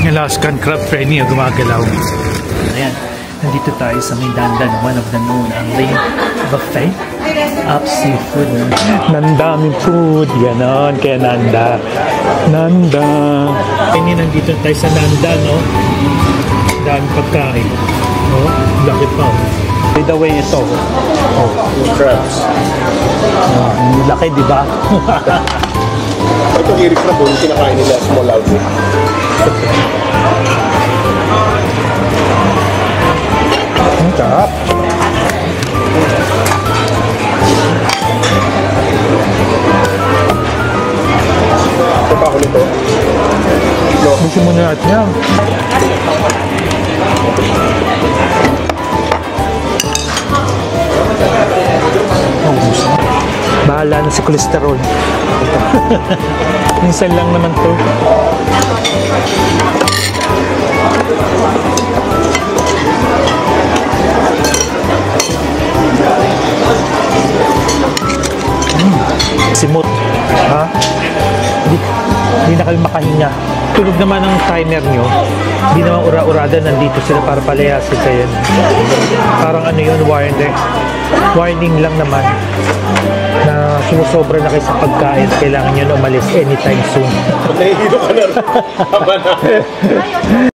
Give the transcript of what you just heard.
Alaskan crab penny ang gumagalaw. Ayan, nandito tayo sa may Nandan, one of the known ang Lane Buffet of Seafood. Nandaming food, ganon, kaya Nanda. Nanda. Penny, nandito tayo sa Nanda, no? Daming pagkain. Oh, laki pa. By the way, ito. Oh, crabs. Laki, di ba? Ito hirik na po, yung kinakain nila small outlet. Ang sarap. Ito pa ako nito. No. Gusto mo na natin yan. Bahala na si cholesterol. Minsan lang naman to. Simot. Ha? Hindi na kayo makahinga. Tulog naman ang timer nyo. Hindi naman ura-urada. Nandito sila para palayasin kayo. Parang ano yun, warning lang naman na sumusobra na kayo sa pagkain. Kailangan nyo na umalis anytime soon. Nahihilo ka na rin.